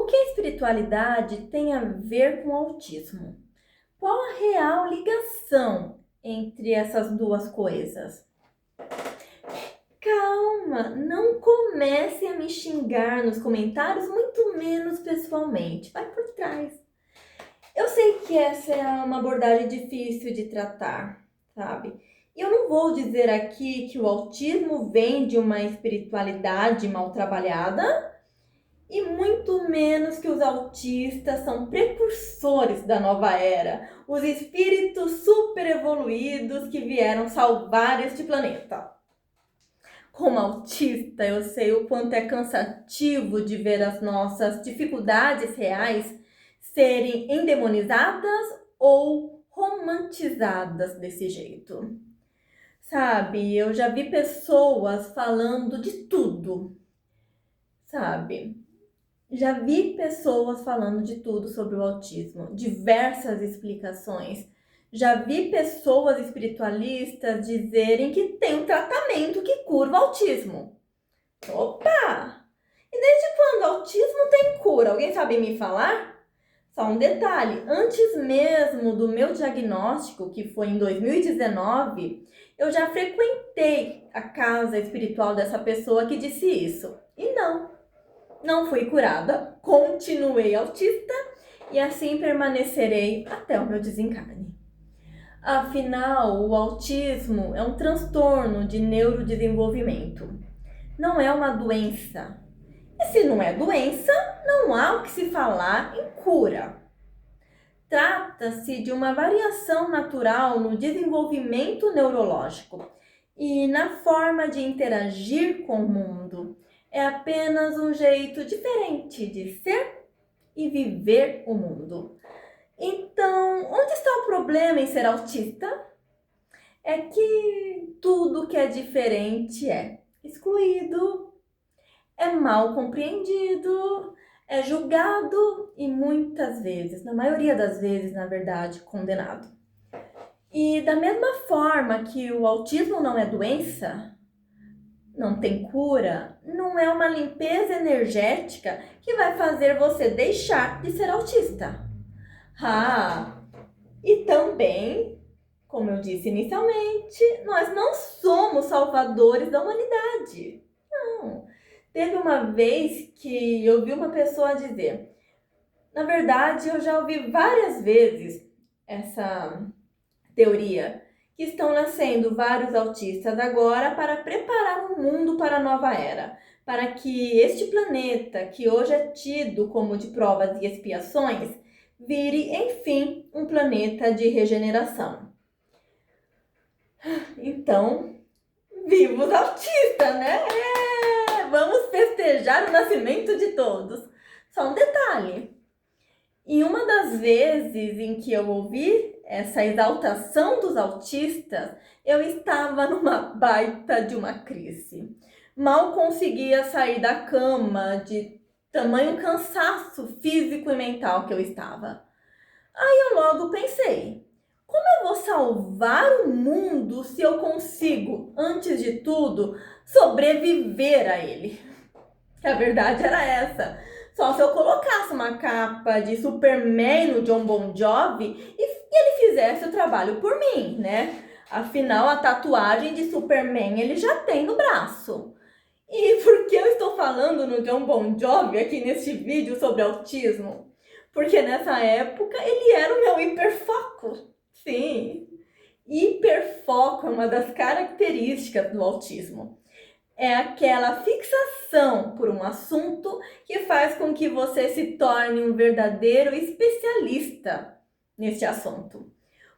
que a espiritualidade tem a ver com o autismo? Qual a real ligação entre essas duas coisas? Calma, não comece a me xingar nos comentários, muito menos pessoalmente. Vai por trás. Eu sei que essa é uma abordagem difícil de tratar, sabe? E eu não vou dizer aqui que o autismo vem de uma espiritualidade mal trabalhada, e muito menos que os autistas são precursores da nova era, os espíritos super evoluídos que vieram salvar este planeta. Como autista, eu sei o quanto é cansativo de ver as nossas dificuldades reais serem endemonizadas ou romantizadas desse jeito. Sabe, eu já vi pessoas falando de tudo, sabe? Já vi pessoas falando de tudo sobre o autismo, diversas explicações. Já vi pessoas espiritualistas dizerem que tem um tratamento que cura o autismo. Opa! E desde quando o autismo tem cura? Alguém sabe me falar? Só um detalhe, antes mesmo do meu diagnóstico, que foi em 2019, eu já frequentei a casa espiritual dessa pessoa que disse isso. E não fui curada, continuei autista e assim permanecerei até o meu desencarne. Afinal, o autismo é um transtorno de neurodesenvolvimento, não é uma doença. E se não é doença, não há o que se falar em cura. Trata-se de uma variação natural no desenvolvimento neurológico e na forma de interagir com o mundo. É apenas um jeito diferente de ser e viver o mundo. Então, onde está o problema em ser autista? É que tudo que é diferente é excluído, é mal compreendido, é julgado e muitas vezes, na maioria das vezes, na verdade, condenado. E da mesma forma que o autismo não é doença, não tem cura, não é uma limpeza energética que vai fazer você deixar de ser autista. E também, como eu disse inicialmente, nós não somos salvadores da humanidade. Não. Teve uma vez que eu vi uma pessoa dizer, na verdade eu já ouvi várias vezes essa teoria, que estão nascendo vários autistas agora para preparar o mundo para a nova era, para que este planeta, que hoje é tido como de provas e expiações, vire, enfim, um planeta de regeneração. Então, viva os autistas, né? Vamos festejar o nascimento de todos. Só um detalhe. Em uma das vezes em que eu ouvi essa exaltação dos autistas, eu estava numa baita de uma crise. Mal conseguia sair da cama de tamanho cansaço físico e mental que eu estava. Aí eu logo pensei, como eu vou salvar o mundo se eu consigo, antes de tudo, sobreviver a ele? Que a verdade era essa. Só se eu colocasse uma capa de Superman no Jon Bon Jovi e ele fizesse o trabalho por mim, né? Afinal, a tatuagem de Superman ele já tem no braço. E por que eu estou falando no Jon Bon Jovi aqui neste vídeo sobre autismo? Porque nessa época ele era o meu hiperfoco. Sim, hiperfoco é uma das características do autismo. É aquela fixação por um assunto que faz com que você se torne um verdadeiro especialista nesse assunto.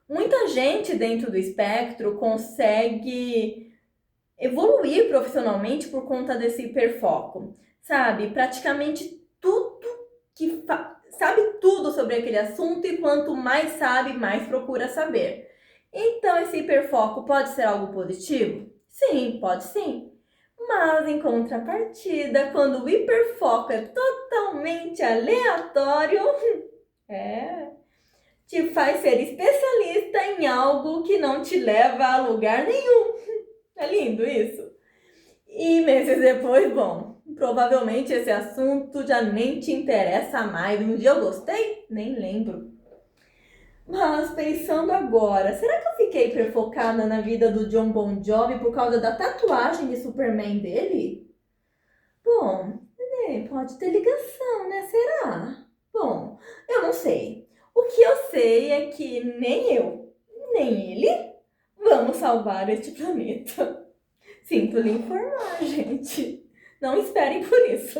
Muita gente dentro do espectro consegue evoluir profissionalmente por conta desse hiperfoco. Sabe, praticamente tudo sabe tudo sobre aquele assunto e quanto mais sabe, mais procura saber. Então, esse hiperfoco pode ser algo positivo? Sim, pode sim. Mas, em contrapartida, quando o hiperfoco é totalmente aleatório, te faz ser especialista em algo que não te leva a lugar nenhum. É lindo isso? E meses depois, bom, provavelmente esse assunto já nem te interessa mais. Um dia eu gostei? Nem lembro. Mas pensando agora, será que eu fiquei hiperfocada na vida do John Bon Jovi por causa da tatuagem de Superman dele? Bom, pode ter ligação, né? Será? Bom, eu não sei. O que eu sei é que nem eu, nem ele vamos salvar este planeta. Sinto lhe informar, gente. Não esperem por isso.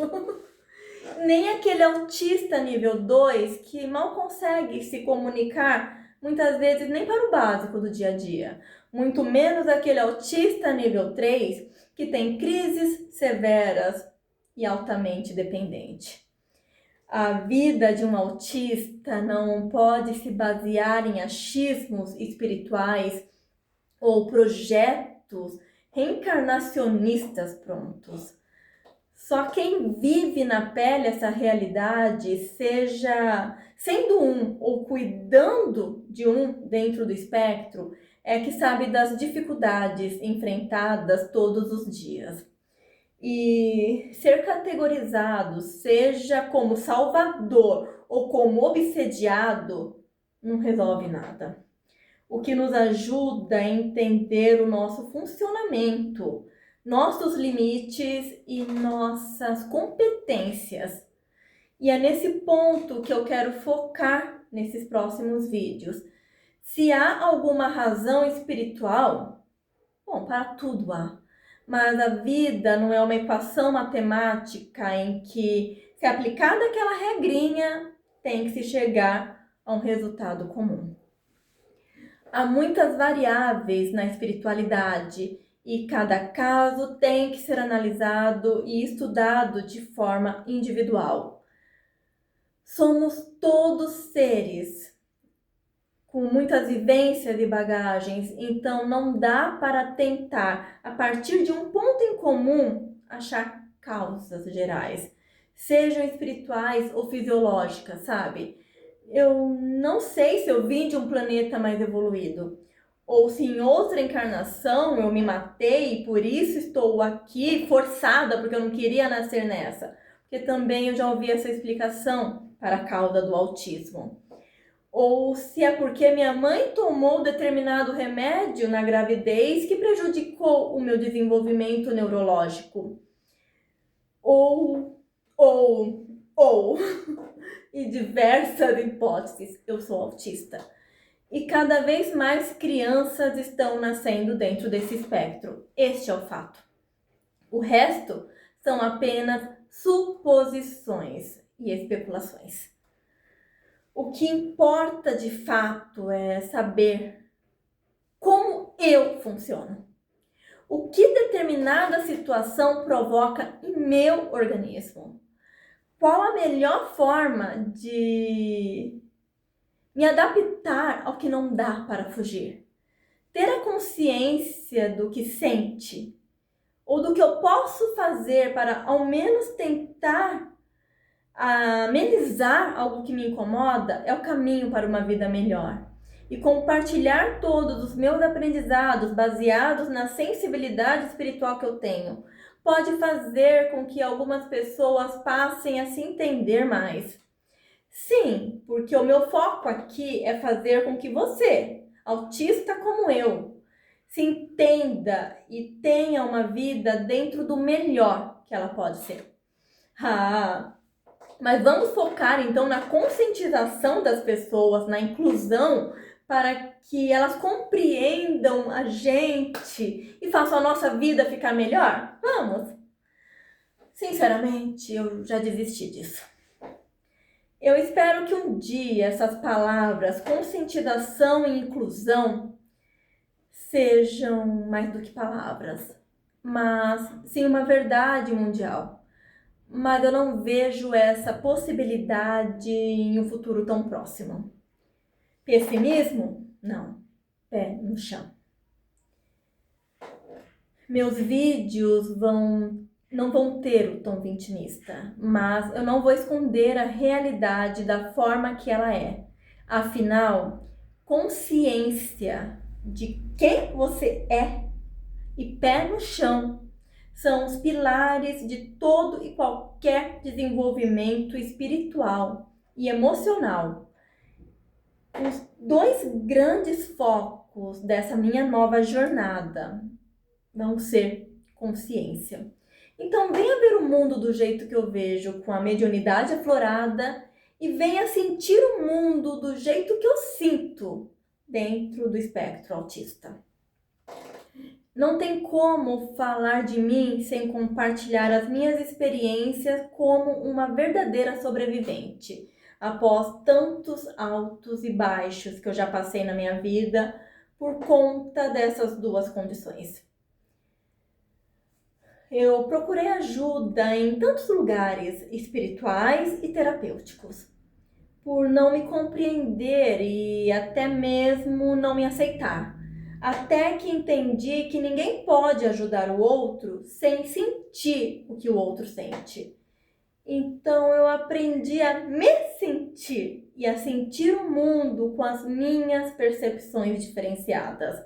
Nem aquele autista nível 2 que mal consegue se comunicar, muitas vezes nem para o básico do dia a dia. Muito menos aquele autista nível 3 que tem crises severas e altamente dependente. A vida de um autista não pode se basear em achismos espirituais ou projetos reencarnacionistas prontos. Só quem vive na pele essa realidade, seja sendo um ou cuidando de um dentro do espectro, é que sabe das dificuldades enfrentadas todos os dias. E ser categorizado, seja como salvador ou como obsediado, não resolve nada. O que nos ajuda a entender o nosso funcionamento, nossos limites e nossas competências. E é nesse ponto que eu quero focar nesses próximos vídeos. Se há alguma razão espiritual, bom, para tudo há. Mas a vida não é uma equação matemática em que, se aplicada aquela regrinha, tem que se chegar a um resultado comum. Há muitas variáveis na espiritualidade e cada caso tem que ser analisado e estudado de forma individual. Somos todos seres com muitas vivências e bagagens, então não dá para tentar, a partir de um ponto em comum, achar causas gerais, sejam espirituais ou fisiológicas, sabe? Eu não sei se eu vim de um planeta mais evoluído, ou se em outra encarnação eu me matei e por isso estou aqui forçada porque eu não queria nascer nessa. Porque também eu já ouvi essa explicação para a causa do autismo. Ou se é porque minha mãe tomou determinado remédio na gravidez que prejudicou o meu desenvolvimento neurológico. Ou, e diversas hipóteses, eu sou autista. E cada vez mais crianças estão nascendo dentro desse espectro. Este é o fato. O resto são apenas suposições e especulações. O que importa de fato é saber como eu funciono. O que determinada situação provoca em meu organismo. Qual a melhor forma de me adaptar ao que não dá para fugir. Ter a consciência do que sente ou do que eu posso fazer para ao menos tentar amenizar algo que me incomoda é o caminho para uma vida melhor. E compartilhar todos os meus aprendizados baseados na sensibilidade espiritual que eu tenho pode fazer com que algumas pessoas passem a se entender mais. Sim, porque o meu foco aqui é fazer com que você, autista como eu, se entenda e tenha uma vida dentro do melhor que ela pode ser. Mas vamos focar então na conscientização das pessoas, na inclusão, para que elas compreendam a gente e façam a nossa vida ficar melhor? Vamos! Sinceramente, eu já desisti disso. Eu espero que um dia essas palavras, conscientização e inclusão, sejam mais do que palavras, mas sim uma verdade mundial. Mas eu não vejo essa possibilidade em um futuro tão próximo. Pessimismo? Não. Pé no chão. Meus vídeos não vão ter o tom vitimista, mas eu não vou esconder a realidade da forma que ela é. Afinal, consciência de quem você é e pé no chão são os pilares de todo e qualquer desenvolvimento espiritual e emocional. Os dois grandes focos dessa minha nova jornada vão ser consciência. Então, venha ver o mundo do jeito que eu vejo, com a mediunidade aflorada, e venha sentir o mundo do jeito que eu sinto dentro do espectro autista. Não tem como falar de mim sem compartilhar as minhas experiências como uma verdadeira sobrevivente, após tantos altos e baixos que eu já passei na minha vida por conta dessas duas condições. Eu procurei ajuda em tantos lugares espirituais e terapêuticos, por não me compreender e até mesmo não me aceitar. Até que entendi que ninguém pode ajudar o outro sem sentir o que o outro sente. Então eu aprendi a me sentir e a sentir o mundo com as minhas percepções diferenciadas.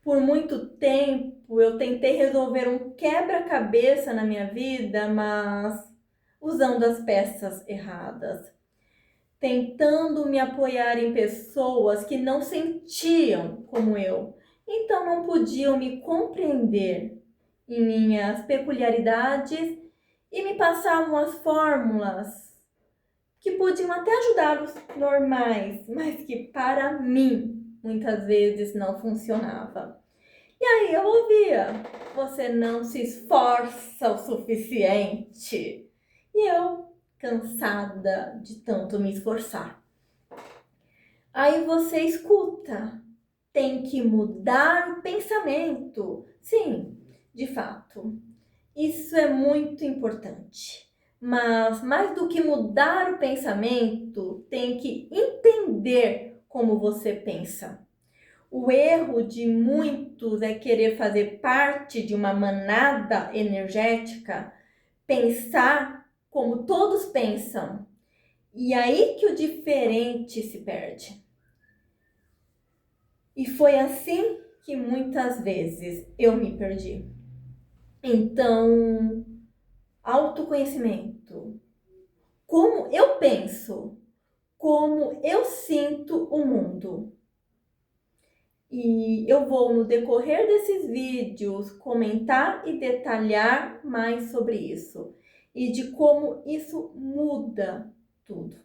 Por muito tempo eu tentei resolver um quebra-cabeça na minha vida, mas usando as peças erradas. Tentando me apoiar em pessoas que não sentiam como eu, então não podiam me compreender em minhas peculiaridades e me passavam as fórmulas que podiam até ajudar os normais, mas que para mim muitas vezes não funcionava. E aí eu ouvia: você não se esforça o suficiente. E eu, cansada de tanto me esforçar. Aí você escuta: tem que mudar o pensamento. Sim, de fato, isso é muito importante. Mas mais do que mudar o pensamento, tem que entender como você pensa. O erro de muitos é querer fazer parte de uma manada energética, pensar como todos pensam. E aí que o diferente se perde. E foi assim que muitas vezes eu me perdi. Então, autoconhecimento. Como eu penso, como eu sinto o mundo. E eu vou, no decorrer desses vídeos, comentar e detalhar mais sobre isso. E de como isso muda tudo.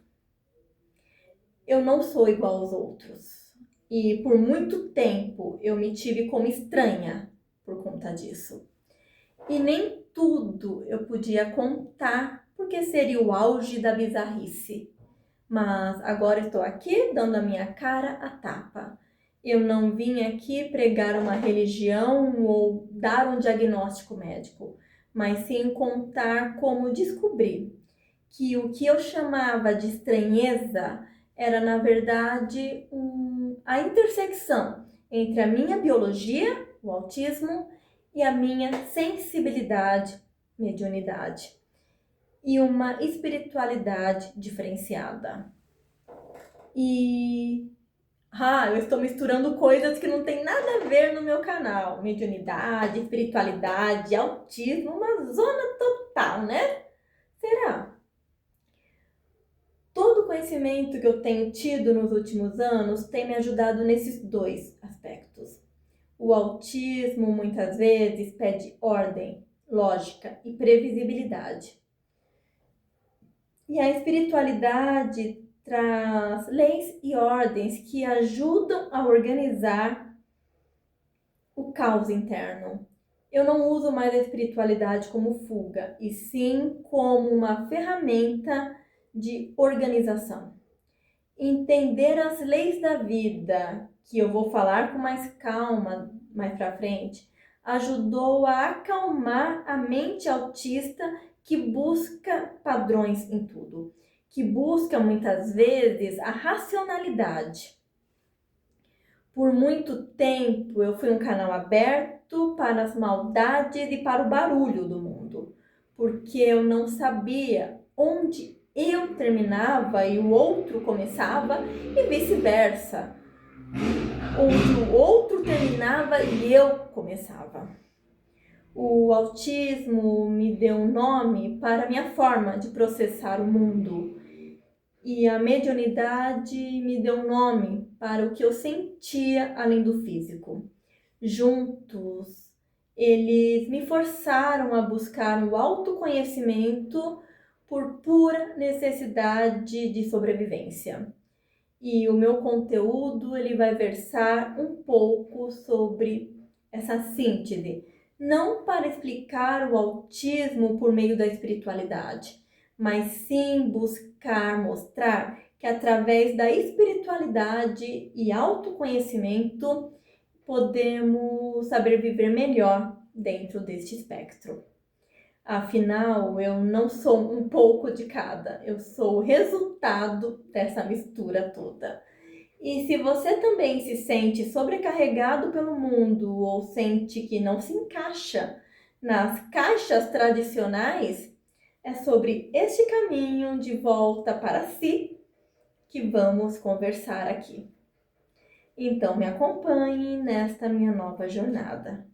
Eu não sou igual aos outros. E por muito tempo eu me tive como estranha por conta disso. E nem tudo eu podia contar, porque seria o auge da bizarrice. Mas agora estou aqui dando a minha cara a tapa. Eu não vim aqui pregar uma religião ou dar um diagnóstico médico, mas sim contar como descobri que o que eu chamava de estranheza era, na verdade, a intersecção entre a minha biologia, o autismo, e a minha sensibilidade, mediunidade, e uma espiritualidade diferenciada. Eu estou misturando coisas que não tem nada a ver no meu canal. Mediunidade, espiritualidade, autismo, uma zona total, né? Será? Todo o conhecimento que eu tenho tido nos últimos anos tem me ajudado nesses dois aspectos. O autismo muitas vezes pede ordem, lógica e previsibilidade. E a espiritualidade traz leis e ordens que ajudam a organizar o caos interno. Eu não uso mais a espiritualidade como fuga, e sim como uma ferramenta de organização. Entender as leis da vida, que eu vou falar com mais calma mais pra frente, ajudou a acalmar a mente autista que busca padrões em tudo, que busca muitas vezes a racionalidade. Por muito tempo eu fui um canal aberto para as maldades e para o barulho do mundo, porque eu não sabia onde eu terminava e o outro começava e vice-versa. Onde o outro terminava e eu começava. O autismo me deu um nome para a minha forma de processar o mundo. E a mediunidade me deu um nome para o que eu sentia além do físico. Juntos, eles me forçaram a buscar o autoconhecimento por pura necessidade de sobrevivência. E o meu conteúdo ele vai versar um pouco sobre essa síntese, não para explicar o autismo por meio da espiritualidade, mas sim buscar mostrar que através da espiritualidade e autoconhecimento podemos saber viver melhor dentro deste espectro. Afinal, eu não sou um pouco de cada, eu sou o resultado dessa mistura toda. E se você também se sente sobrecarregado pelo mundo ou sente que não se encaixa nas caixas tradicionais, é sobre este caminho de volta para si que vamos conversar aqui. Então me acompanhe nesta minha nova jornada.